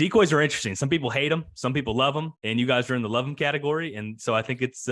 Decoys are interesting. Some people hate them, some people love them, and you guys are in the love them category. And so I think it's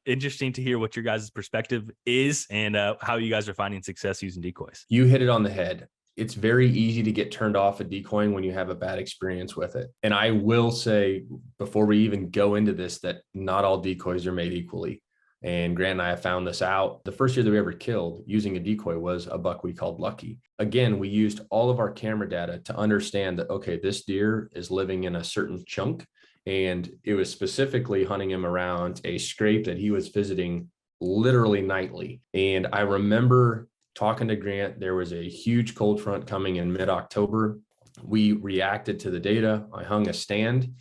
interesting to hear what your guys' perspective is and how you guys are finding success using decoys. You hit it on the head. It's very easy to get turned off at decoying when you have a bad experience with it. And I will say, before we even go into this, that not all decoys are made equally. And Grant and I have found this out. The first year that we ever killed using a decoy was a buck we called Lucky. Again, we used all of our camera data to understand that, okay, this deer is living in a certain chunk. And it was specifically hunting him around a scrape that he was visiting literally nightly. And I remember talking to Grant, there was a huge cold front coming in mid-October. We reacted to the data. I hung a stand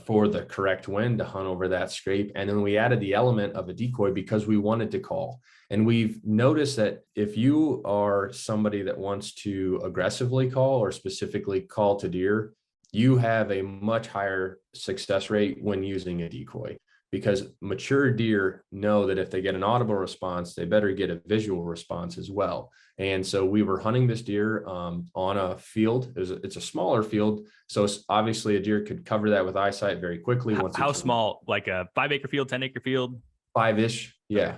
for the correct wind to hunt over that scrape. And then we added the element of a decoy because we wanted to call. And we've noticed that if you are somebody that wants to aggressively call or specifically call to deer, you have a much higher success rate when using a decoy, because mature deer know that if they get an audible response, they better get a visual response as well. And so we were hunting this deer on a field. It's a smaller field. So obviously a deer could cover that with eyesight very quickly. How small? Like a 5-acre field, 10-acre field? 5-ish. Yeah.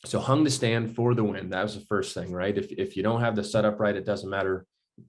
So hung the stand for the wind. That was the first thing, right? If you don't have the setup right, it doesn't matter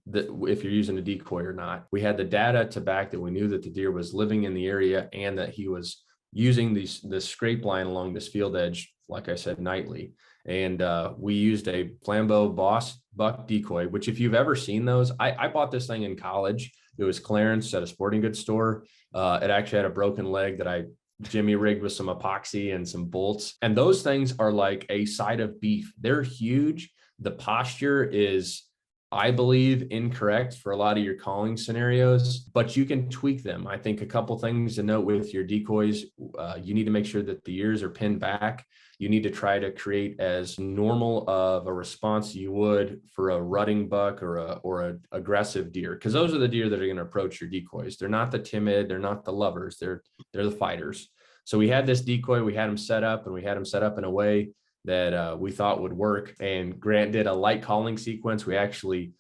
that if you're using a decoy or not. We had the data to back that we knew that the deer was living in the area and that he was using this scrape line along this field edge, like I said, nightly. And we used a Flambeau Boss buck decoy, which if you've ever seen those, I bought this thing in college. It was clearance at a sporting goods store. It actually had a broken leg that I Jimmy rigged with some epoxy and some bolts. And those things are like a side of beef. They're huge. The posture is, I believe, incorrect for a lot of your calling scenarios, but you can tweak them. I think a couple things to note with your decoys, you need to make sure that the ears are pinned back. You need to try to create as normal of a response you would for a rutting buck or a aggressive deer, because those are the deer that are going to approach your decoys. They're not the timid, they're not the lovers, they're the fighters. So we had this decoy, we had him set up, and we had him set up in a way that we thought would work. And Grant did a light calling sequence. We actually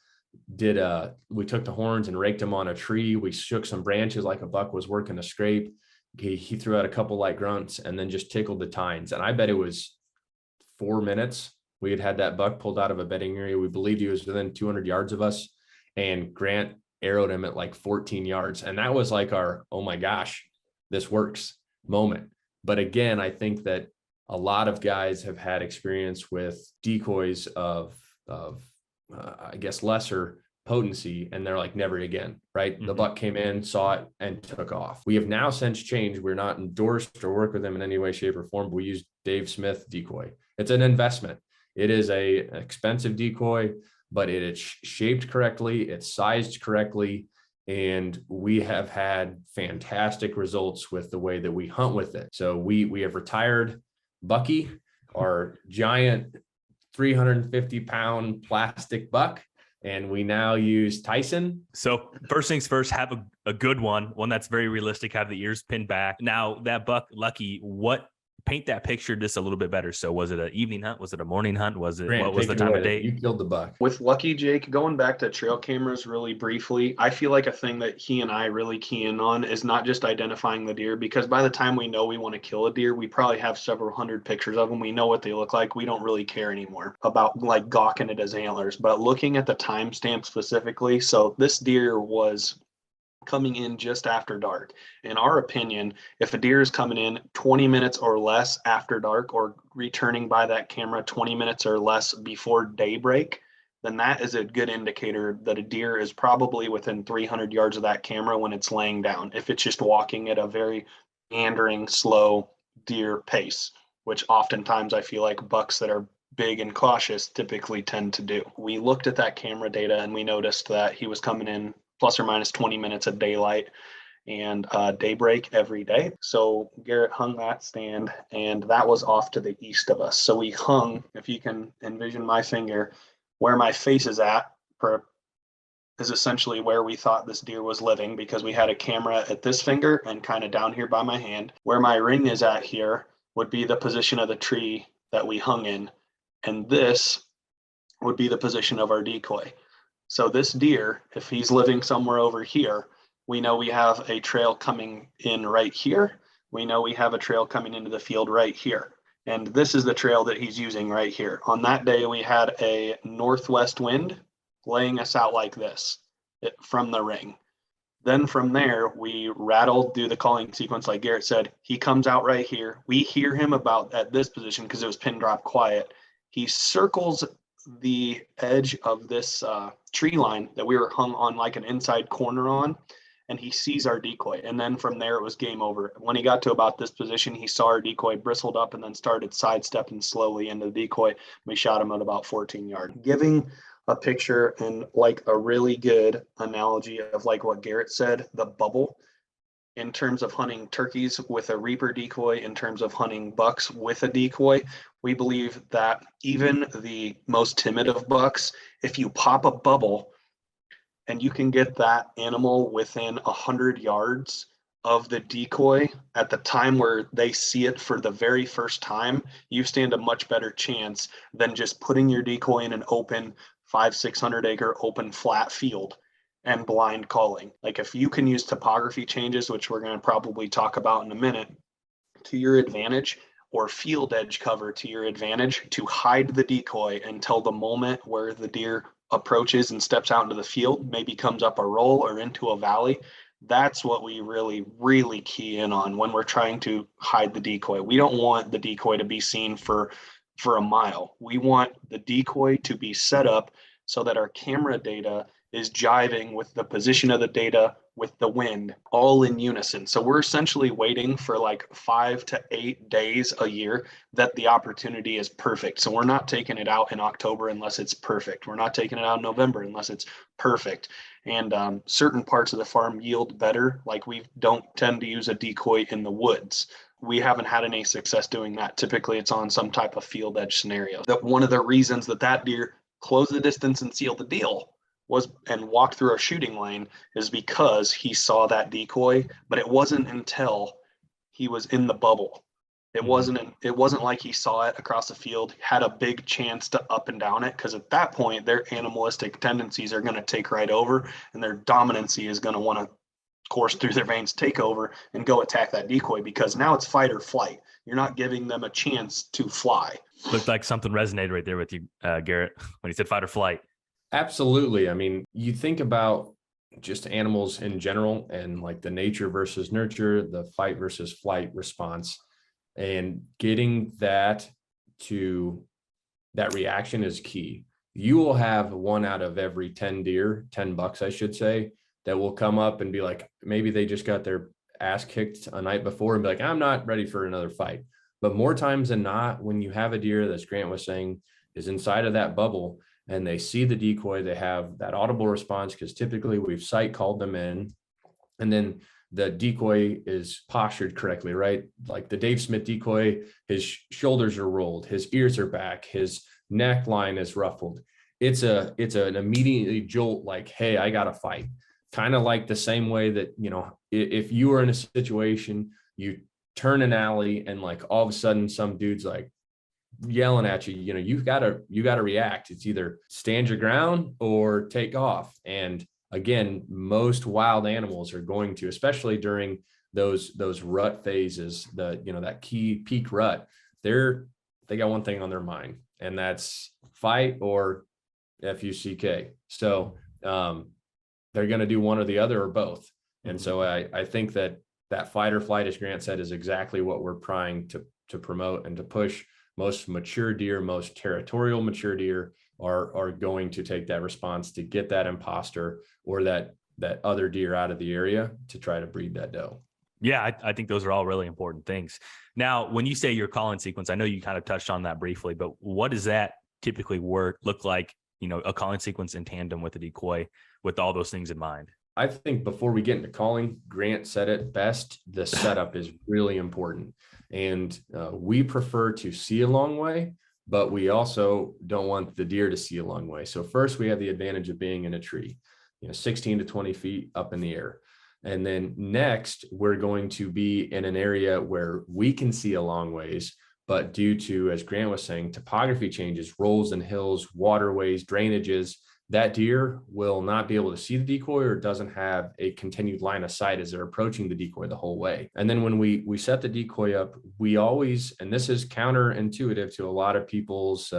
we took the horns and raked them on a tree. We shook some branches like a buck was working a scrape. He threw out a couple light grunts and then just tickled the tines. And I bet it was 4 minutes. We had that buck pulled out of a bedding area. We believed he was within 200 yards of us, and Grant arrowed him at like 14 yards. And that was like our, oh my gosh, this works moment. But again, I think that a lot of guys have had experience with decoys of I guess lesser potency, and they're like, never again, right? Mm-hmm. The buck came in, saw it, and took off. We have now since changed. We're not endorsed or work with them in any way, shape, or form, but we use Dave Smith decoy. It's an investment. It is an expensive decoy, but it is shaped correctly, it's sized correctly, and we have had fantastic results with the way that we hunt with it. So we have retired Bucky, our giant 350-pound plastic buck, and we now use Tyson. So first things first, have a good one that's very realistic, have the ears pinned back. Now that buck, Lucky, paint that picture just a little bit better. So was it an evening hunt? Was it a morning hunt? What was the time of day? You killed the buck. With Lucky, Jake, going back to trail cameras really briefly, I feel like a thing that he and I really key in on is not just identifying the deer, because by the time we know we want to kill a deer, we probably have several hundred pictures of them. We know what they look like. We don't really care anymore about like gawking at his antlers, but looking at the timestamp specifically. So this deer was coming in just after dark. In our opinion, if a deer is coming in 20 minutes or less after dark, or returning by that camera 20 minutes or less before daybreak, then that is a good indicator that a deer is probably within 300 yards of that camera when it's laying down. If it's just walking at a very meandering, slow deer pace, which oftentimes I feel like bucks that are big and cautious typically tend to do. We looked at that camera data and we noticed that he was coming in plus or minus 20 minutes of daylight and daybreak every day. So Garrett hung that stand, and that was off to the east of us. So we hung, if you can envision my finger, where my face is at is essentially where we thought this deer was living, because we had a camera at this finger and kind of down here by my hand. Where my ring is at here would be the position of the tree that we hung in, and this would be the position of our decoy. So this deer, if he's living somewhere over here, We know we have a trail coming in right here. We know we have a trail coming into the field right here. And this is the trail that he's using right here. On that day, we had a northwest wind laying us out like this from the ring. Then from there, we rattled through the calling sequence. Like Garrett said, he comes out right here. We hear him about at this position because it was pin drop quiet. He circles the edge of this tree line that we were hung on like an inside corner on, and he sees our decoy. And then from there, it was game over. When he got to about this position, he saw our decoy, bristled up, and then started sidestepping slowly into the decoy. We shot him at about 14 yards. Giving a picture and like a really good analogy of like what Garrett said, the bubble, in terms of hunting turkeys with a reaper decoy, in terms of hunting bucks with a decoy, we believe that even the most timid of bucks, if you pop a bubble and you can get that animal within 100 yards of the decoy at the time where they see it for the very first time, you stand a much better chance than just putting your decoy in an open 500-600 acre open flat field and blind calling. Like if you can use topography changes, which we're going to probably talk about in a minute, to your advantage, or field edge cover to your advantage to hide the decoy until the moment where the deer approaches and steps out into the field, maybe comes up a roll or into a valley. That's what we really, really key in on when we're trying to hide the decoy. We don't want the decoy to be seen for a mile. We want the decoy to be set up so that our camera data is jiving with the position of the data with the wind, all in unison. So we're essentially waiting for like 5 to 8 days a year that the opportunity is perfect. So we're not taking it out in October unless it's perfect. We're not taking it out in November unless it's perfect. And certain parts of the farm yield better. Like we don't tend to use a decoy in the woods. We haven't had any success doing that. Typically it's on some type of field edge scenario. That one of the reasons that deer closed the distance and sealed the deal was and walked through our shooting lane is because he saw that decoy, but it wasn't until he was in the bubble. It wasn't like he saw it across the field, had a big chance to up and down it, because at that point their animalistic tendencies are going to take right over and their dominancy is going to want to course through their veins, take over and go attack that decoy, because now it's fight or flight. You're not giving them a chance to fly. Looked like something resonated right there with you, Garrett, when he said fight or flight. Absolutely. I mean, you think about just animals in general and like the nature versus nurture, the fight versus flight response, and getting that to that reaction is key. You will have 1 out of every 10 bucks, I should say, that will come up and be like, maybe they just got their ass kicked a night before and be like, I'm not ready for another fight. But more times than not, when you have a deer, as Grant was saying, is inside of that bubble and they see the decoy, they have that audible response because typically we've sight called them in, and then the decoy is postured correctly, right? Like the Dave Smith decoy, his shoulders are rolled, his ears are back, his neckline is ruffled. It's an immediately jolt like, hey, I got to fight. Kind of like the same way that, you know, if you were in a situation, you turn an alley and like all of a sudden some dude's like yelling at you, you know, you gotta react. It's either stand your ground or take off. And again, most wild animals are going to, especially during those rut phases, that key peak rut, they got one thing on their mind, and that's fight or FUCK. So they're going to do one or the other or both. And so I think that fight or flight, as Grant said, is exactly what we're trying to promote and to push. Most mature deer, most territorial mature deer are going to take that response to get that imposter or that other deer out of the area to try to breed that doe. Yeah, I think those are all really important things. Now, when you say your calling sequence, I know you kind of touched on that briefly, but what does that typically look like, you know, a calling sequence in tandem with a decoy with all those things in mind? I think before we get into calling, Grant said it best, the setup is really important. And we prefer to see a long way, but we also don't want the deer to see a long way. So first we have the advantage of being in a tree, 16 to 20 feet up in the air. And then next we're going to be in an area where we can see a long ways, but due to, as Grant was saying, topography changes, rolls and hills, waterways, drainages, that deer will not be able to see the decoy or doesn't have a continued line of sight as they're approaching the decoy the whole way. And then when we set the decoy up, we always, and this is counterintuitive to a lot of people's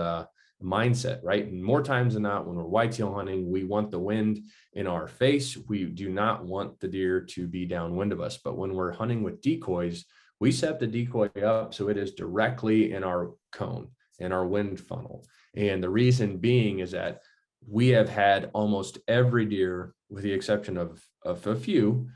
mindset, right? And more times than not, when we're whitetail hunting, we want the wind in our face. We do not want the deer to be downwind of us. But when we're hunting with decoys, we set the decoy up so it is directly in our cone, in our wind funnel. And the reason being is that we have had almost every deer, with the exception of a few,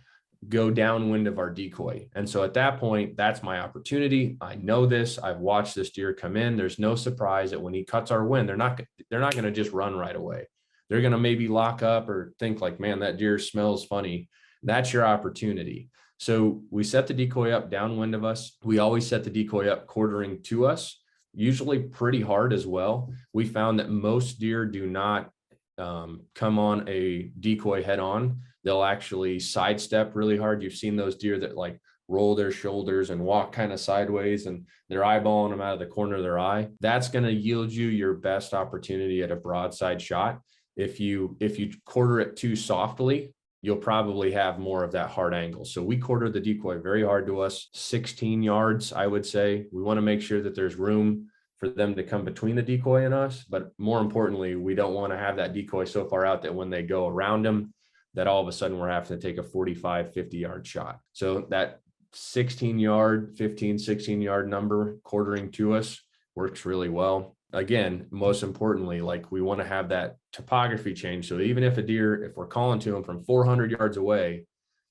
go downwind of our decoy. And so at that point, that's my opportunity. I know this. I've watched this deer come in. There's no surprise that when he cuts our wind, they're not going to just run right away. They're going to maybe lock up or think like, man, that deer smells funny. That's your opportunity. So we set the decoy up downwind of us. We always set the decoy up quartering to us, usually pretty hard as well. We found that most deer do not come on a decoy head on. They'll actually sidestep really hard. You've seen those deer that like roll their shoulders and walk kind of sideways and they're eyeballing them out of the corner of their eye. That's going to yield you your best opportunity at a broadside shot. If you quarter it too softly, you'll probably have more of that hard angle. So we quarter the decoy very hard to us, 16 yards, I would say. We want to make sure that there's room for them to come between the decoy and us. But more importantly, we don't want to have that decoy so far out that when they go around them, that all of a sudden we're having to take a 45, 50-yard shot. So that 16 yard number quartering to us works really well. Again, most importantly, like we want to have that topography change. So even if if we're calling to him from 400 yards away,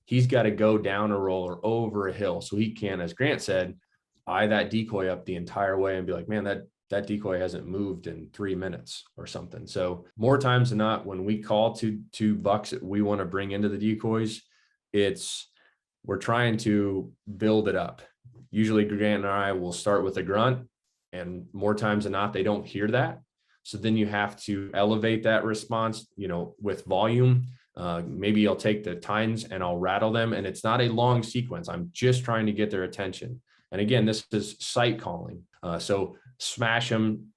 he's got to go down a roll or over a hill. So he can, as Grant said, eye that decoy up the entire way and be like, man, that decoy hasn't moved in 3 minutes or something. So more times than not, when we call to bucks that we want to bring into the decoys, we're trying to build it up. Usually Grant and I will start with a grunt, and more times than not, they don't hear that. So then you have to elevate that response, with volume. Maybe I'll take the tines and I'll rattle them, and it's not a long sequence. I'm just trying to get their attention. And again, this is sight calling. So smash him,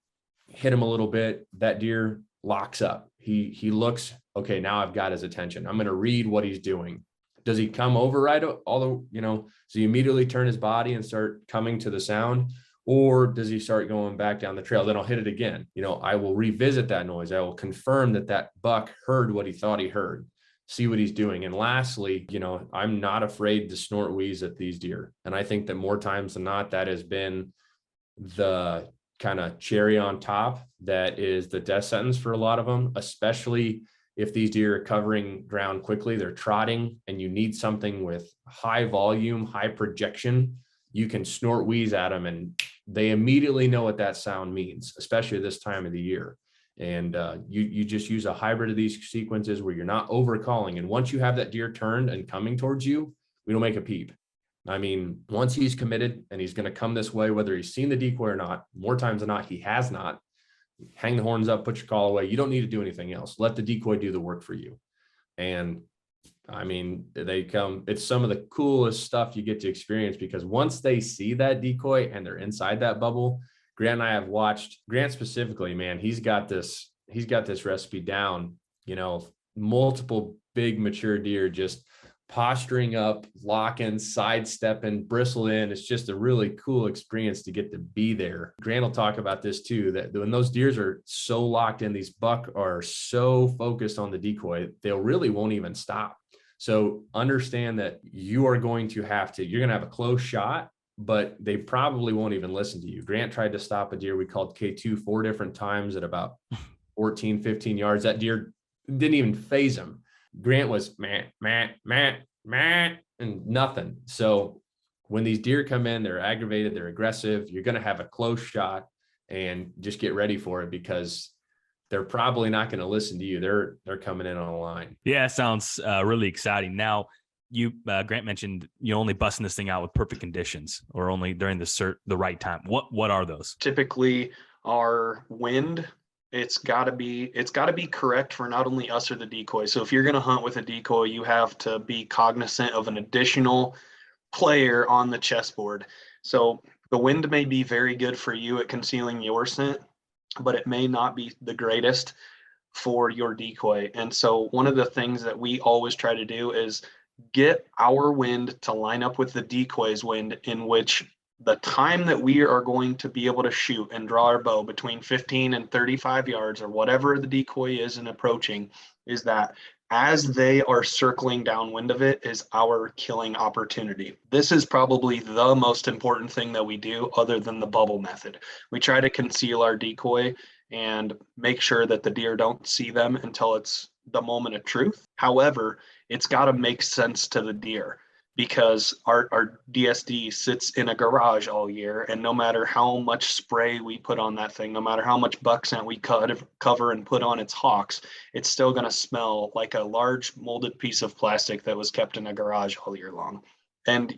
hit him a little bit. That deer locks up. He looks, okay, now I've got his attention. I'm going to read what he's doing. Does he come over right? Does he immediately turn his body and start coming to the sound? Or does he start going back down the trail? Then I'll hit it again. I will revisit that noise. I will confirm that buck heard what he thought he heard. See what he's doing. And lastly, I'm not afraid to snort wheeze at these deer. And I think that more times than not, that has been the kind of cherry on top that is the death sentence for a lot of them, especially if these deer are covering ground quickly, they're trotting, and you need something with high volume, high projection. You can snort wheeze at them and they immediately know what that sound means, especially this time of the year. And you just use a hybrid of these sequences where you're not overcalling. And once you have that deer turned and coming towards you, we don't make a peep. I mean, once he's committed and he's going to come this way, whether he's seen the decoy or not, more times than not, he has not. Hang the horns up, put your call away. You don't need to do anything else. Let the decoy do the work for you. And I mean, it's some of the coolest stuff you get to experience, because once they see that decoy and they're inside that bubble, Grant and I have watched Grant specifically, man, he's got this recipe down, multiple big mature deer just posturing up, locking, sidestepping, bristle in. It's just a really cool experience to get to be there. Grant will talk about this too, that when those deers are so locked in, these buck are so focused on the decoy, they really won't even stop. So understand that you're going to have a close shot, but they probably won't even listen to you. Grant tried to stop a deer we called K2 4 different times at about 14, 15 yards. That deer didn't even phase him. Grant was meh, and nothing. So when these deer come in, they're aggravated, they're aggressive, you're going to have a close shot, and just get ready for it, because they're probably not going to listen to you. They're coming in on a line. Yeah, sounds really exciting. Now, you Grant mentioned you only busting this thing out with perfect conditions, or only during the right time. What are those? Typically, our wind, it's got to be correct for not only us or the decoy. So if you're going to hunt with a decoy, you have to be cognizant of an additional player on the chessboard. So the wind may be very good for you at concealing your scent, but it may not be the greatest for your decoy. And so one of the things that we always try to do is get our wind to line up with the decoy's wind, in which the time that we are going to be able to shoot and draw our bow between 15 and 35 yards or whatever the decoy is and approaching, is that as they are circling downwind of it is our killing opportunity. This is probably the most important thing that we do other than the bubble method. We try to conceal our decoy and make sure that the deer don't see them until it's the moment of truth. However, it's got to make sense to the deer, because our DSD sits in a garage all year, and no matter how much spray we put on that thing, no matter how much buck scent we cover and put on its hocks, it's still going to smell like a large molded piece of plastic that was kept in a garage all year long. And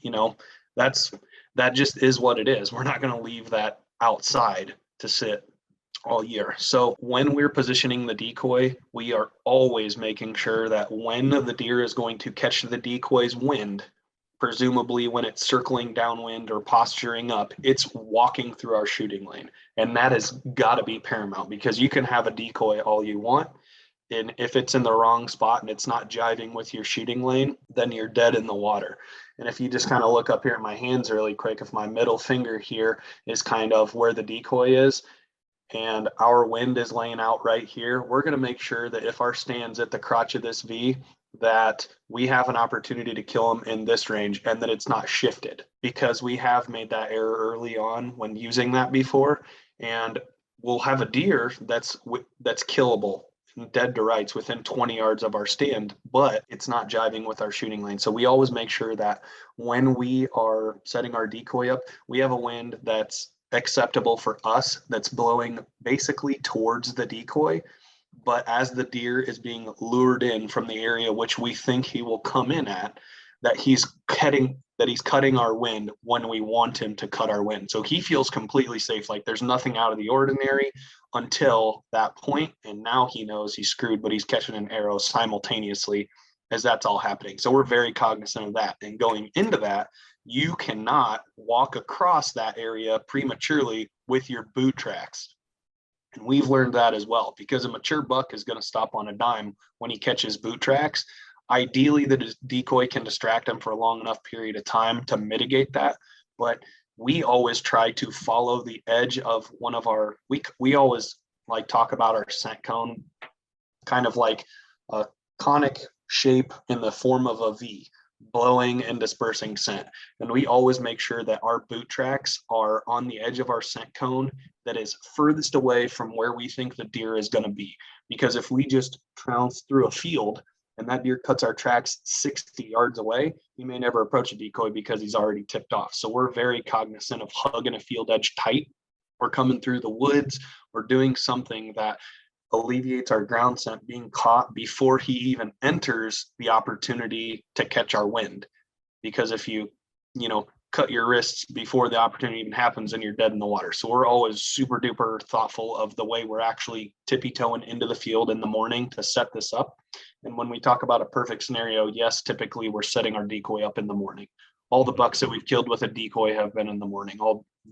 that just is what it is. We're not going to leave that outside to sit all year. So when we're positioning the decoy, we are always making sure that when the deer is going to catch the decoy's wind, presumably when it's circling downwind or posturing up, it's walking through our shooting lane. And that has got to be paramount, because you can have a decoy all you want, and if it's in the wrong spot and it's not jiving with your shooting lane, then you're dead in the water. And if you just kind of look up here at my hands really quick, if my middle finger here is kind of where the decoy is, and our wind is laying out right here, we're going to make sure that if our stand's at the crotch of this V, that we have an opportunity to kill them in this range, and that it's not shifted, because we have made that error early on when using that before. And we'll have a deer that's killable, dead to rights, within 20 yards of our stand, but it's not jiving with our shooting lane. So we always make sure that when we are setting our decoy up, we have a wind that's acceptable for us, that's blowing basically towards the decoy. But as the deer is being lured in from the area which we think he will come in at, that he's cutting our wind when we want him to cut our wind. So he feels completely safe, like there's nothing out of the ordinary until that point. And now he knows he's screwed, but he's catching an arrow simultaneously as that's all happening. So we're very cognizant of that. And going into that, you cannot walk across that area prematurely with your boot tracks. And we've learned that as well, because a mature buck is going to stop on a dime when he catches boot tracks. Ideally, the decoy can distract him for a long enough period of time to mitigate that. But we always try to follow the edge of one of our, we always like talk about our scent cone, kind of like a conic shape in the form of a V, blowing and dispersing scent. And we always make sure that our boot tracks are on the edge of our scent cone that is furthest away from where we think the deer is going to be. Because if we just trounce through a field and that deer cuts our tracks 60 yards away, he may never approach a decoy because he's already tipped off. So we're very cognizant of hugging a field edge tight, or coming through the woods, or doing something that alleviates our ground scent being caught before he even enters the opportunity to catch our wind. Because if you cut your wrists before the opportunity even happens, and you're dead in the water. So we're always super duper thoughtful of the way we're actually tippy-toeing into the field in the morning to set this up. And when we talk about a perfect scenario, yes, typically we're setting our decoy up in the morning. All the bucks that we've killed with a decoy have been in the morning.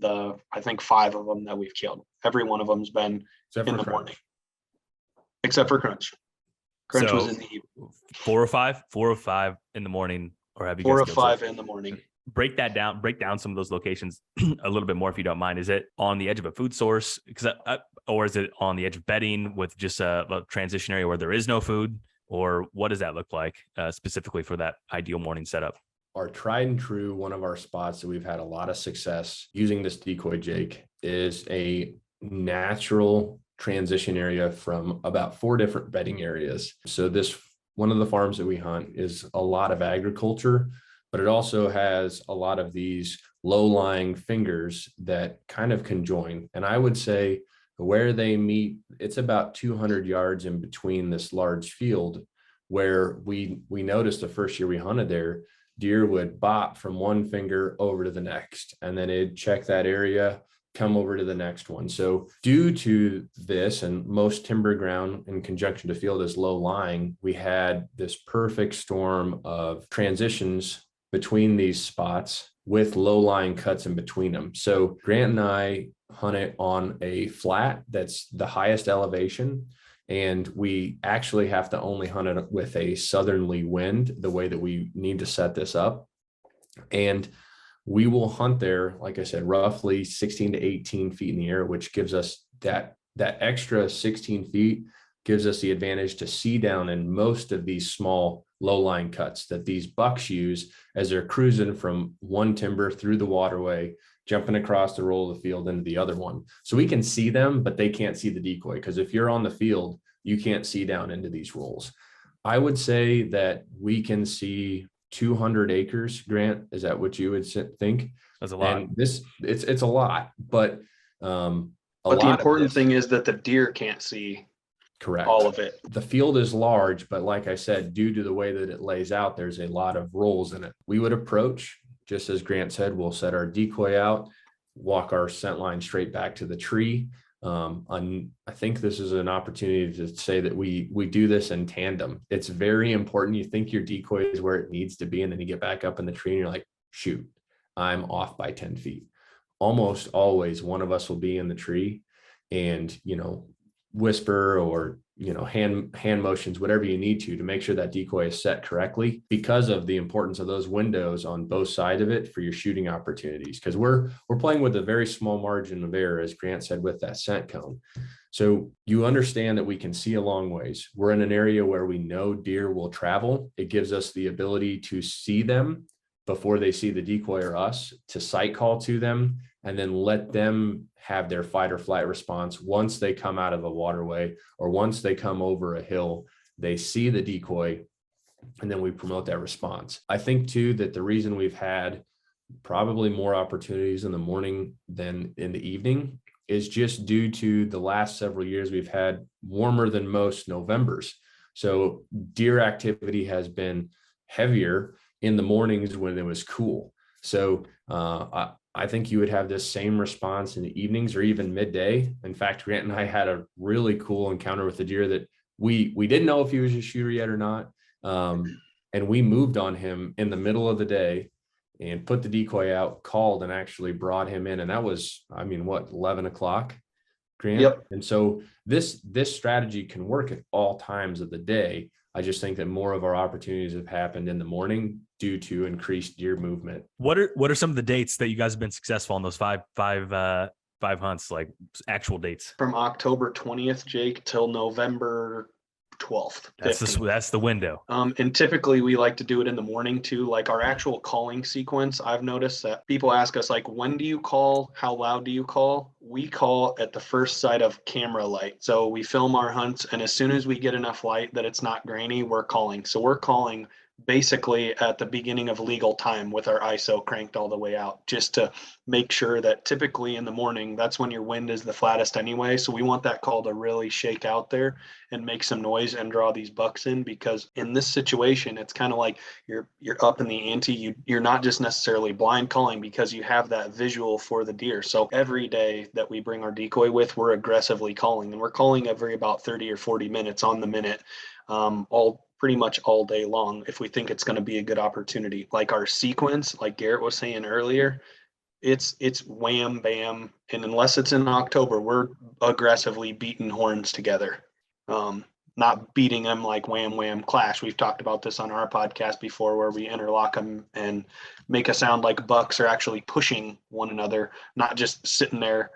I think 5 of them that we've killed, every one of them's been in the morning. Except for Crunch. Crunch was in the evening. 4 or 5 in the morning, or have you 4 or guys 5 in the morning. Break down some of those locations a little bit more, if you don't mind. Is it on the edge of a food source, or is it on the edge of bedding with just a transition area where there is no food, or what does that look like specifically for that ideal morning setup? Our tried and true, one of our spots that we've had a lot of success using this decoy, Jake, is a natural transition area from about 4 different bedding areas. So one of the farms that we hunt is a lot of agriculture, but it also has a lot of these low-lying fingers that kind of conjoin. And I would say where they meet, it's about 200 yards in between this large field, where we noticed the first year we hunted there, deer would bop from one finger over to the next, and then it'd check that area, come over to the next one. So due to this, and most timber ground in conjunction to field is low lying, we had this perfect storm of transitions between these spots with low lying cuts in between them. So Grant and I hunt it on a flat that's the highest elevation. And we actually have to only hunt it with a southerly wind, the way that we need to set this up. And we will hunt there, like I said, roughly 16 to 18 feet in the air, which gives us that extra 16 feet gives us the advantage to see down in most of these small low-lying cuts that these bucks use as they're cruising from one timber through the waterway, jumping across the roll of the field into the other one. So we can see them, but they can't see the decoy, because if you're on the field, you can't see down into these rolls. I would say that we can see 200 acres. Grant, is that what you would think? That's a lot. And it's a lot, but the important thing is that the deer can't see. Correct. All of it. The field is large, but like I said, due to the way that it lays out, there's a lot of rolls in it. We would approach, just as Grant said, we'll set our decoy out, walk our scent line straight back to the tree. I think this is an opportunity to say that we do this in tandem. It's very important. You think your decoy is where it needs to be, and then you get back up in the tree and you're like, shoot, I'm off by 10 feet. Almost always one of us will be in the tree and, whisper or hand motions, whatever you need to make sure that decoy is set correctly, because of the importance of those windows on both sides of it for your shooting opportunities. Because we're playing with a very small margin of error, as Grant said, with that scent cone. So you understand that we can see a long ways. We're in an area where we know deer will travel. It gives us the ability to see them before they see the decoy or us, to sight call to them, and then let them have their fight or flight response. Once they come out of a waterway or once they come over a hill, they see the decoy, and then we promote that response. I think too that the reason we've had probably more opportunities in the morning than in the evening is just due to the last several years we've had warmer than most Novembers. So deer activity has been heavier in the mornings when it was cool. So I think you would have this same response in the evenings or even midday. In fact, Grant and I had a really cool encounter with the deer that we didn't know if he was a shooter yet or not. And we moved on him in the middle of the day and put the decoy out, called, and actually brought him in. And that was, 11 o'clock, Grant? Yep. And so this strategy can work at all times of the day. I just think that more of our opportunities have happened in the morning due to increased deer movement. What are some of the dates that you guys have been successful on those five hunts, like actual dates? From October 20th, Jake, till November 12th. That's the window. And typically we like to do it in the morning too. Like our actual calling sequence, I've noticed that people ask us, like, when do you call? How loud do you call? We call at the first sight of camera light. So we film our hunts, and as soon as we get enough light that it's not grainy, we're calling. So we're calling basically at the beginning of legal time with our ISO cranked all the way out, just to make sure that typically in the morning, that's when your wind is the flattest anyway. So we want that call to really shake out there and make some noise and draw these bucks in, because in this situation, it's kind of like you're up in the ante. You're not just necessarily blind calling because you have that visual for the deer. So every day that we bring our decoy with, we're aggressively calling, and we're calling every about 30 or 40 minutes on the minute, pretty much all day long, if we think it's going to be a good opportunity. Like our sequence, like Garrett was saying earlier, it's wham, bam. And unless it's in October, we're aggressively beating horns together. Not beating them like wham, wham, clash. We've talked about this on our podcast before, where we interlock them and make a sound like bucks are actually pushing one another, not just sitting there,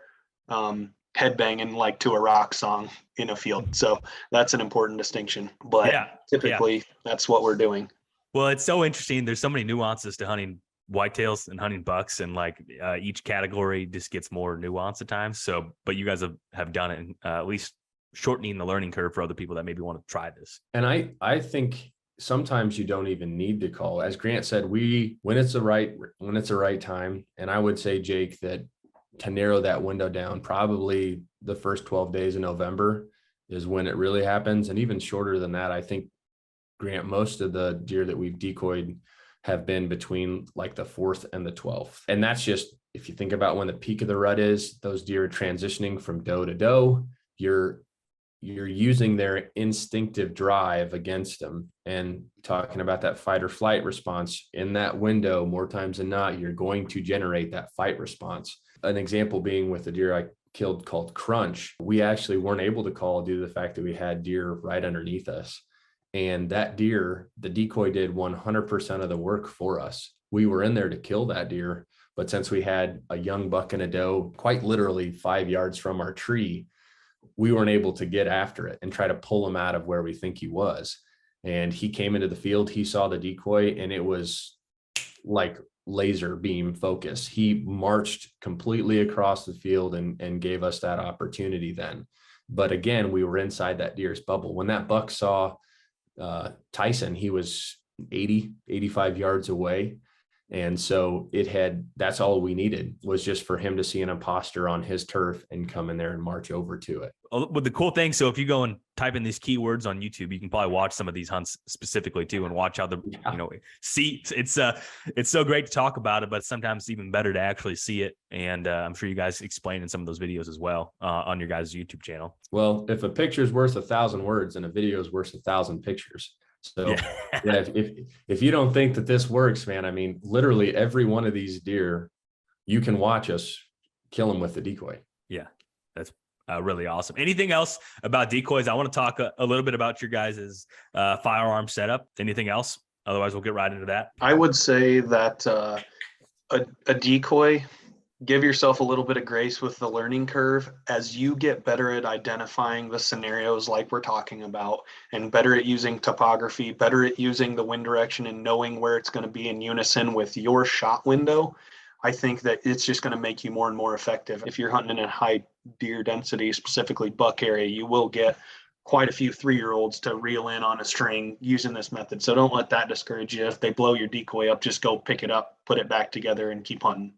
headbanging like to a rock song in a field. So that's an important distinction, but typically that's what we're doing. Well, it's so interesting. There's so many nuances to hunting whitetails and hunting bucks, and each category just gets more nuance at times. So, but you guys have done it, at least shortening the learning curve for other people that maybe want to try this. And I think sometimes you don't even need to call. As Grant said, when it's the right time. And I would say, Jake, that to narrow that window down, probably the first 12 days of November is when it really happens. And even shorter than that, I think, Grant, most of the deer that we've decoyed have been between like the 4th and the 12th. And that's just, if you think about when the peak of the rut is, those deer are transitioning from doe to doe. You're using their instinctive drive against them, and talking about that fight or flight response in that window, more times than not, you're going to generate that fight response. An example being with the deer killed called Crunch, we actually weren't able to call due to the fact that we had deer right underneath us. And that deer, the decoy did 100% of the work for us. We were in there to kill that deer, but since we had a young buck and a doe quite literally 5 yards from our tree, we weren't able to get after it and try to pull him out of where we think he was. And he came into the field, he saw the decoy, and it was like laser beam focus. He marched completely across the field and gave us that opportunity then. But again, we were inside that deer's bubble. When that buck saw Tyson, he was 85 yards away. And so that's all we needed, was just for him to see an imposter on his turf and come in there and march over to it. With the cool thing, so if you go and type in these keywords on YouTube, you can probably watch some of these hunts specifically too, and watch how see. It's so great to talk about it, but sometimes it's even better to actually see it. And I'm sure you guys explain in some of those videos as well on your guys' YouTube channel. Well, if a picture is worth 1,000 words and a video is worth 1,000 pictures. So if you don't think that this works, man, I mean, literally every one of these deer, you can watch us kill them with the decoy. Yeah, that's really awesome. Anything else about decoys? I want to talk a little bit about your guys' firearm setup. Anything else? Otherwise, we'll get right into that. I would say that a decoy, give yourself a little bit of grace with the learning curve as you get better at identifying the scenarios like we're talking about, and better at using topography, better at using the wind direction and knowing where it's going to be in unison with your shot window. I think that it's just going to make you more and more effective. If you're hunting in a high deer density, specifically buck area, you will get quite a few 3-year-olds to reel in on a string using this method. So don't let that discourage you. If they blow your decoy up, just go pick it up, put it back together, and keep hunting.